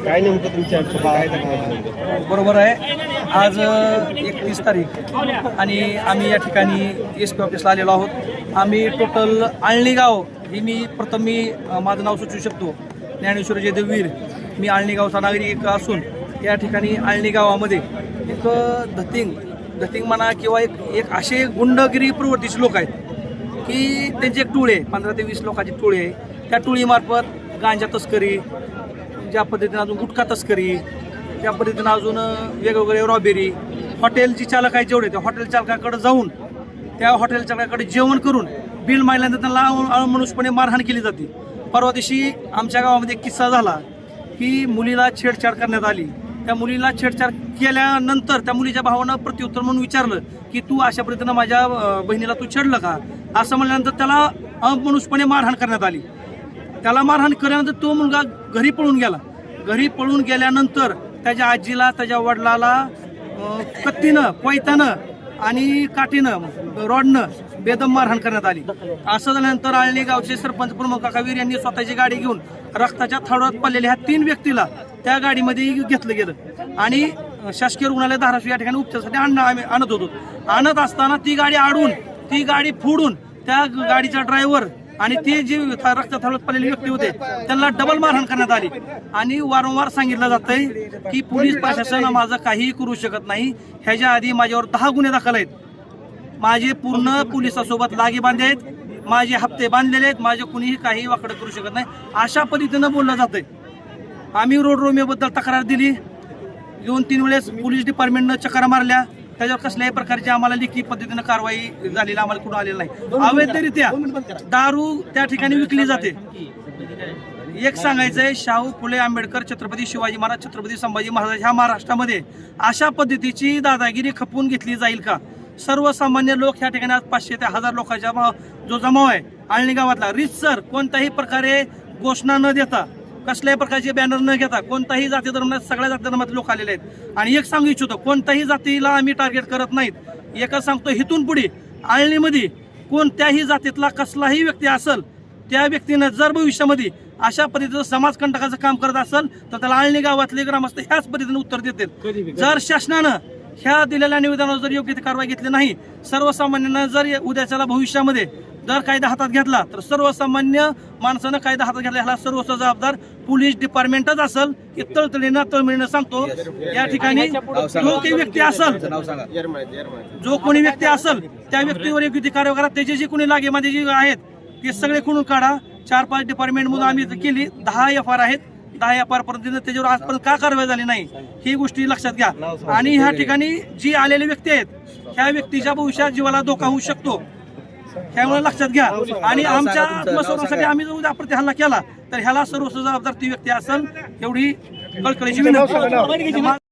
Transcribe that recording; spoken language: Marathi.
काय नेमकं तुमच्या बरोबर आहे. आज 31 तारीख आणि आम्ही या ठिकाणी SP ऑफिसला आलेलो आहोत. आम्ही टोटल आळणी गाव ही प्रथम माझं नाव सुचवू शकतो, ज्ञानेश्वर जयदेववीर. मी आळणी गावचा नागरिक असून या ठिकाणी आळणी गावामध्ये एक धतिंग म्हणा किंवा एक असे गुंडगिरी प्रवृत्तीचे लोक आहेत की त्यांचे एक टोळी आहे, 15 ते 20 लोकांची टोळी आहे. त्या टोळीमार्फत गांजा तस्करी, ज्या पद्धतीनं अजून गुटखा तस्करी, त्या पद्धतीनं अजून वेगवेगळे रॉबेरी, हॉटेलची चालक आहे जेवढे त्या हॉटेल चालकाकडे जाऊन त्या हॉटेल चालकाकडे जेवण करून बिल मागल्यानंतर त्यांना अमानुषपणे मारहाण केली जाते. परवा दिवशी आमच्या गावामध्ये एक किस्सा झाला की मुलीला छेडछाड करण्यात आली. त्या मुलीला छेडछाड केल्यानंतर त्या मुलीच्या भावानं प्रत्युत्तर म्हणून विचारलं की तू अशा पद्धतीनं माझ्या बहिणीला तू छेडलं का, असं म्हणल्यानंतर त्याला अमानुषपणे मारहाण करण्यात आली. त्याला मारहाण केल्यानंतर तो मुलगा घरी पळून गेला. घरी पळून गेल्यानंतर त्याच्या आजीला, त्याच्या वडिलाला कत्तीनं, कोयत्यानं आणि काठीनं, रॉडनं बेदम मारहाण करण्यात आली. असं झाल्यानंतर आळणी गावचे सरपंच प्रमुख काकावीर यांनी स्वतःची गाडी घेऊन रक्ताच्या थारोळ्यात पडलेल्या ह्या 3 व्यक्तीला त्या गाडीमध्ये घेतलं गेलं आणि शासकीय रुग्णालय धाराशिव या ठिकाणी उपचारासाठी आम्ही आणत होतो. आणत असताना ती गाडी आडून, ती गाडी फोडून त्या गाडीचा ड्रायव्हर आणि ते जे रक्त थारोळ्यात पडलेले व्यक्ती होते त्यांना डबल मारहाण करण्यात आली. आणि वारंवार सांगितलं जातंय की पोलीस प्रशासन माझं काहीही करू शकत नाही. ह्याच्या आधी माझ्यावर 10 गुन्हे दाखल आहेत. माझे पूर्ण पोलिसासोबत लागे बांधे आहेत, माझे हप्ते बांधलेले आहेत, माझे कुणीही काही वाकडं करू शकत नाही अशा पद्धतीनं बोललं जातंय. आम्ही रोड रोमिओबद्दल तक्रार दिली, 2-3 वेळेस पोलीस डिपार्टमेंटनं चक्रा मारल्या, त्याच्यावर कसल्याही प्रकारची आम्हाला लिखित पद्धतीनं कारवाई झालेली आम्हाला कुठं आलेलं नाही. अवैधरित्या दारू त्या ठिकाणी विकली जाते. एक सांगायचंय, शाहू फुले आंबेडकर, छत्रपती शिवाजी महाराज, छत्रपती संभाजी महाराज ह्या महाराष्ट्रामध्ये अशा पद्धतीची दादागिरी खपवून घेतली जाईल का? सर्वसामान्य लोक ह्या ठिकाणी आज 500 ते 1000 लोकांचा जो जमाव आहे आळणी गावातला, रीतसर कोणत्याही प्रकारे घोषणा न देता, कसल्याही प्रकारचे बॅनर न घेता, कोणताही जाती धर्मात, सगळ्या जाती धर्मात लोक आलेले आहेत. आणि एक सांगू इच्छितो, कोणत्याही जातीला आम्ही टार्गेट करत नाहीत. एकच सांगतो, इथून पुढे आळणीमध्ये कोणत्याही जातीतला कसलाही व्यक्ती असेल, त्या व्यक्तीनं जर भविष्यामध्ये अशा पद्धतीचं समाजकंटकाचं काम करत असेल तर त्याला आळणी गावातले ग्रामस्थ ह्याच पद्धतीने उत्तर देतील. जर शासनानं ह्या दिलेल्या निवेदनावर जर योग्य ती कारवाई घेतली नाही, सर्वसामान्यांना जर उद्याच्याला भविष्यामध्ये जर कायदा हातात घेतला तर सर्वसामान्य माणसानं कायदा हातात घेतला ह्याला सर्वस्व जबाबदार पोलीस डिपार्टमेंटच असेल. की तळमळीनं सांगतो, या ठिकाणी जो काही व्यक्ती असेल, जो कोणी व्यक्ती असेल त्या व्यक्तीवर योग्य ती कारवाई करा. त्याचे जे कोणी लागेमध्ये जे आहेत ते सगळे खुणून काढा. 4-5 डिपार्टमेंटमधून आम्ही केली 10 FR आहेत. 10 FR पर्यंत त्याच्यावर आजपर्यंत का कारवाई झाली नाही ही गोष्टी लक्षात घ्या. आणि ह्या ठिकाणी जी आलेले व्यक्ती आहेत ह्या व्यक्तीच्या भविष्यात जीवाला धोका होऊ शकतो, त्यामुळे लक्षात घ्या. आणि आमच्या आत्मसंरक्षणासाठी आम्ही जर उद्या प्रति हल्ला केला तर ह्याला सर्वस्व जबाबदार ती व्यक्ती असेल, एवढी कळकळीची विनंती.